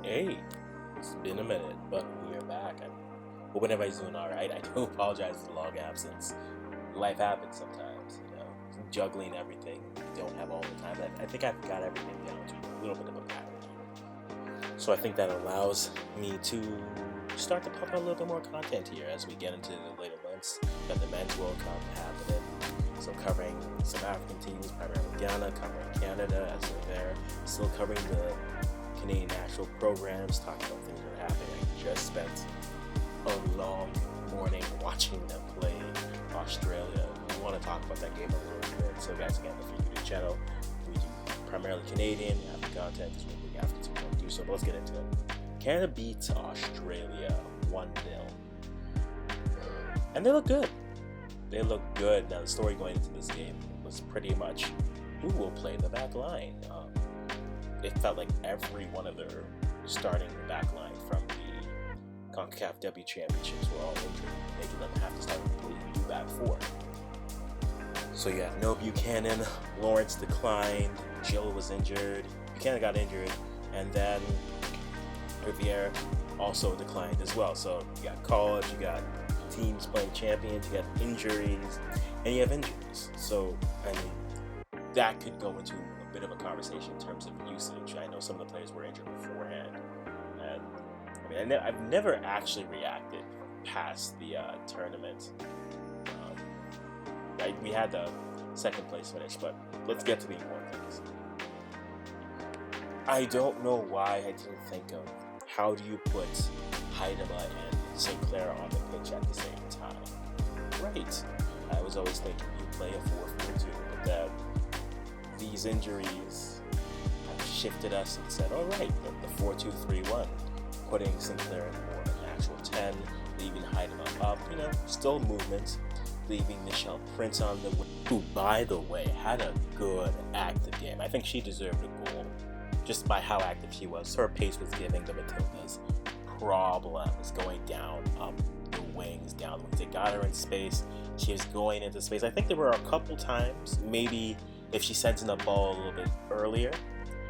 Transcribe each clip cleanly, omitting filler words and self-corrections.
Hey, it's been a minute, but we are back. I hope everybody's doing all right. I do apologize for the long absence. Life happens sometimes, juggling everything. Don't have all the time. I think I've got everything down to a little bit of a pattern. So I think that allows me to start to pump out a little bit more content here as we get into the later months. Got the Men's World Cup happening. So covering some African teams, primarily Ghana, covering Canada as they're there. Still covering the Canadian national programs, talking about things that are happening. I just spent a long morning watching them play Australia. We want to talk about that game a little bit. So guys, again, if you're new to the channel, we do primarily Canadian African content because we're big Africans who want to do so. But let's get into it. Canada beats Australia 1-0. And they look good. They look good. Now the story going into this game was pretty much who will play the back line. It felt like every one of their starting back line from the CONCACAF W Championships were all injured, making them have to start completely new back four. So you have no Buchanan, Lawrence declined, Jill was injured, Buchanan got injured, and then Riviere also declined as well. So you got college, you got teams playing champions, you got injuries, and you have injuries. So, I mean, that could go into a bit of a conversation in terms of usage. I know some of the players were injured beforehand, and I mean, I've never actually reacted past the tournament. Right, we had the second place finish, but let's get to the important things. I don't know why I didn't think of how do you put Heidema and Sinclair on the pitch at the same time. Right, I was always thinking you play a 4-4-2, but then these injuries have shifted us and said, all right, the 4-2-3-1, putting Sinclair in more of an actual 10, leaving Heidema up, still movement, leaving Michelle Prince on the wing, who, by the way, had a good active game. I think she deserved a goal just by how active she was. Her pace was giving the Matildas problems going down the wings, down the wings. They got her in space. She was going into space. I think there were a couple times, maybe if she sends in the ball a little bit earlier,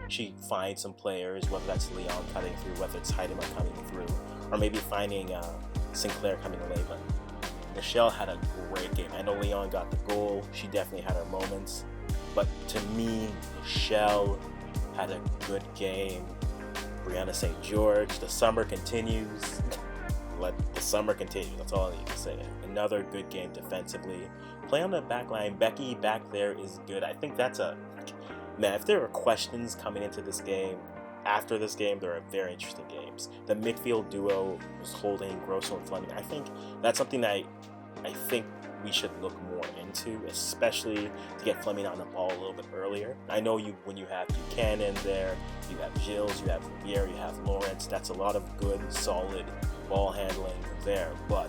she finds some players, whether that's Leon cutting through, whether it's Heidema coming through, or maybe finding Sinclair coming away. But Michelle had a great game. I know Leon got the goal. She definitely had her moments. But to me, Michelle had a good game. Brianna St. George, the summer continues. Let the summer continue. That's all I need to say. Another good game defensively. Play on the back line. Becky back there is good. I think that's man, if there are questions coming into this game, after this game, there are very interesting games. The midfield duo was holding Grosso and Fleming. I think that's something that I think we should look more into, especially to get Fleming on the ball a little bit earlier. I know when you have Buchanan there, you have Gilles, you have Riviere, you have Lawrence, that's a lot of good, solid ball handling there, but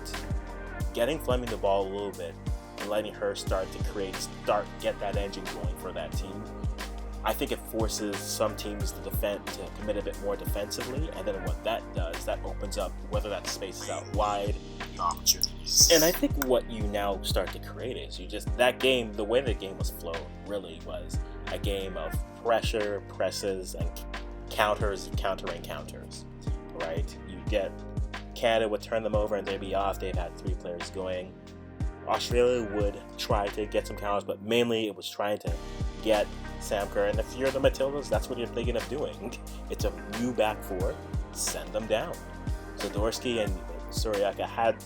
getting Fleming the ball a little bit and letting her start to get that engine going for that team, I think it forces some teams to commit a bit more defensively, and then what that does, that opens up whether that space is out wide, opportunities. And I think what you now start to create is that game, the way the game was flowed really was a game of pressure, presses, and countering counters, right? You get Canada would turn them over and they'd be off. They've had 3 players going. Australia would try to get some counters, but mainly it was trying to get Sam Kerr. And if you're the Matildas, that's what you're thinking of doing. It's a new back four. Send them down. Zadorsky and Suriaka had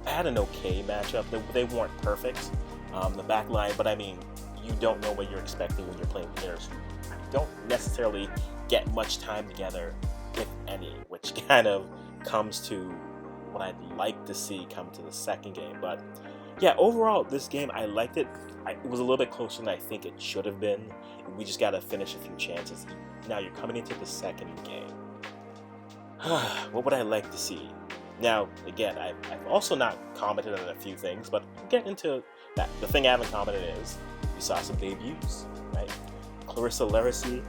an okay matchup. They weren't perfect, the back line, but I mean, you don't know what you're expecting when you're playing players who don't necessarily get much time together, if any, which kind of comes to what I'd like to see come to the second game. But yeah, overall, this game, I liked it. It was a little bit closer than I think it should have been. We just got to finish a few chances. Now you're coming into the second game. What would I like to see? Now, again, I've also not commented on a few things, but we'll get into that. The thing I haven't commented is we saw some debuts, right? Clarissa Laracy,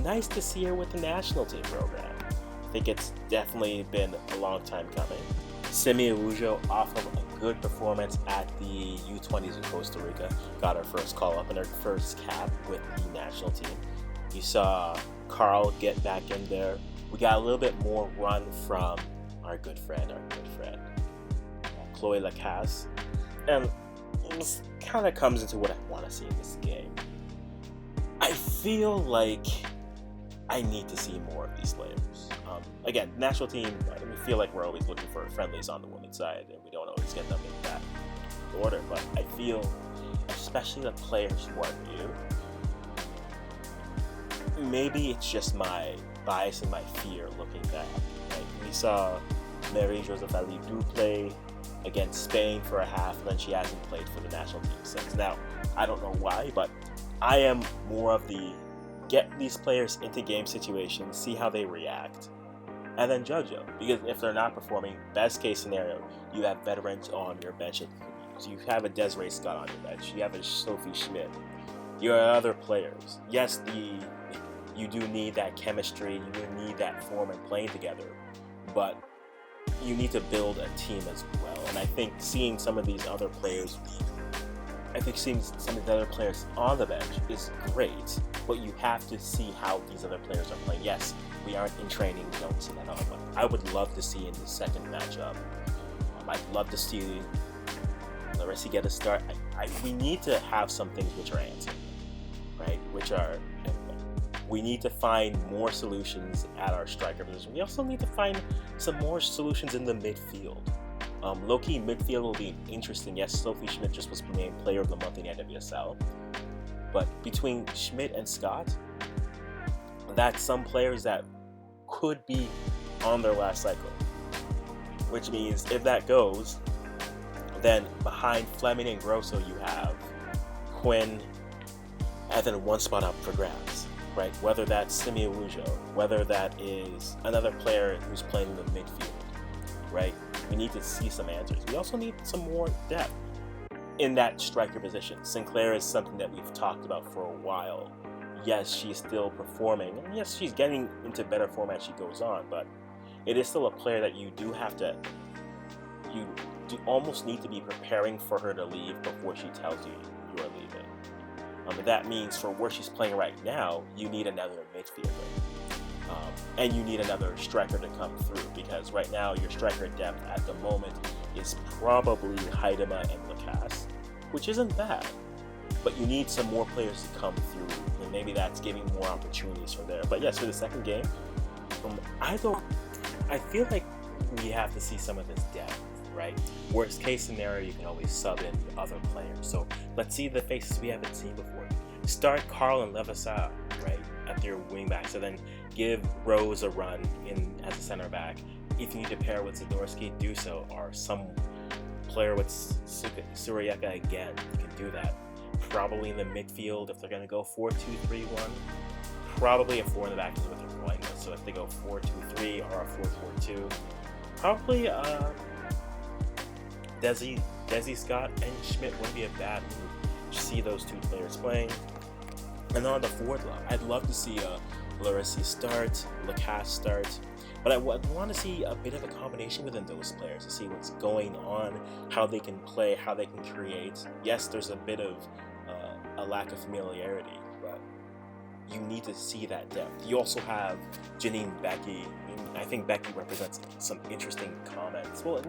nice to see her with the national team program. I think it's definitely been a long time coming. Simi Awujo, off of a good performance at the U20s in Costa Rica, got her first call up and her first cap with the national team. You saw Carl get back in there. We got a little bit more run from our good friend, Chloe Lacasse. And this kind of comes into what I want to see in this game. I feel like I need to see more of these players. Again, national team, we feel like we're always looking for friendlies on the women's side, and we don't always get them in that order. But I feel, especially the players who are new, maybe it's just my bias and my fear looking back. Right? We saw Marie-Joseph Ali-Du play against Spain for a half, and then she hasn't played for the national team since. Now, I don't know why, but I am more of the get these players into game situations, see how they react, and then judge them. Because if they're not performing, best case scenario, you have veterans on your bench. So you have a Desiree Scott on your bench. You have a Sophie Schmidt. You have other players. Yes, you do need that chemistry. You do need that form and playing together. But you need to build a team as well. And I think seeing some of these other players on the bench is great, but you have to see how these other players are playing. Yes, we aren't in training, we don't see that all, but I would love to see in the second matchup. I'd love to see Larissa get a start. We need to have some things which are answered, right? We need to find more solutions at our striker position. We also need to find some more solutions in the midfield. Low-key midfield will be interesting. Yes, Sophie Schmidt just was named Player of the Month in the NWSL. But between Schmidt and Scott, that's some players that could be on their last cycle. Which means if that goes, then behind Fleming and Grosso you have Quinn, and then one spot up for grabs. Right? Whether that's Simi Awujo, whether that is another player who's playing in the midfield. Right? We need to see some answers. We also need some more depth in that striker position. Sinclair is something that we've talked about for a while. Yes, she's still performing, and yes, she's getting into better form as she goes on, but it is still a player that you do almost need to be preparing for her to leave before she tells you you are leaving. That means for where she's playing right now, you need another midfielder. And you need another striker to come through, because right now your striker depth at the moment is probably Haidema and Lacasse, which isn't bad, but you need some more players to come through, and maybe that's giving more opportunities from there. But yes, for the second game, I feel like we have to see some of this depth, right? Worst case scenario, you can always sub in other players. So let's see the faces we haven't seen before. Start Carl and Levasseur, right, at their wing-back. So then give Rose a run in as a center back. If you need to pair with Zadorsky, do so. Or some player with Surieka again, you can do that. Probably in the midfield, if they're going to go 4-2-3-1, probably a 4 in the back is what they're going with. So if they go 4-2-3 or a 4-4-2, probably Desi Scott and Schmidt wouldn't be a bad move. See those two players playing. And on the forward line, I'd love to see Larissa start, Lacasse start, but I would want to see a bit of a combination within those players to see what's going on, how they can play, how they can create. Yes, there's a bit of a lack of familiarity, but you need to see that depth. You also have Janine Becky. I think Becky represents some interesting comments. Well,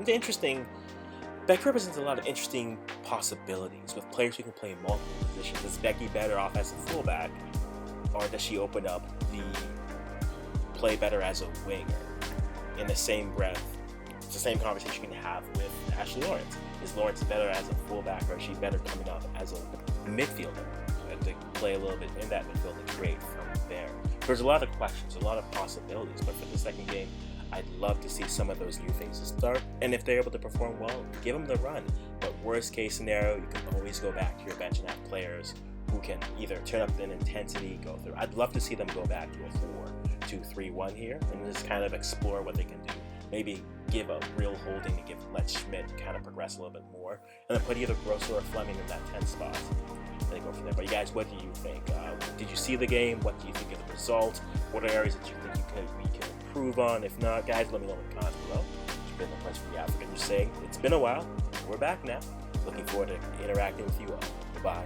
Becky represents a lot of interesting possibilities with players who can play in multiple positions. Is Becky better off as a fullback, or does she open up the play better as a winger? In the same breath, it's the same conversation you can have with Ashley Lawrence. Is Lawrence better as a fullback, or is she better coming up as a midfielder to play a little bit in that midfield and create from there? There's a lot of questions, a lot of possibilities, but for the second game, I'd love to see some of those new faces start, and if they're able to perform well, give them the run. But worst case scenario, you can always go back to your bench and have players who can either turn up in intensity, go through. I'd love to see them go back to a 4-2-3-1 here and just kind of explore what they can do. Maybe give a real holding to let Schmidt kind of progress a little bit more, and then put either Grosso or Fleming in that 10 spot. They go from there. But you guys, what do you think? Did you see the game? What do you think of the result? What are areas that you think we can improve on? If not, guys, let me know in the comments below. It's been the Prince from the African. Just saying, it's been a while. We're back now. Looking forward to interacting with you all. Goodbye.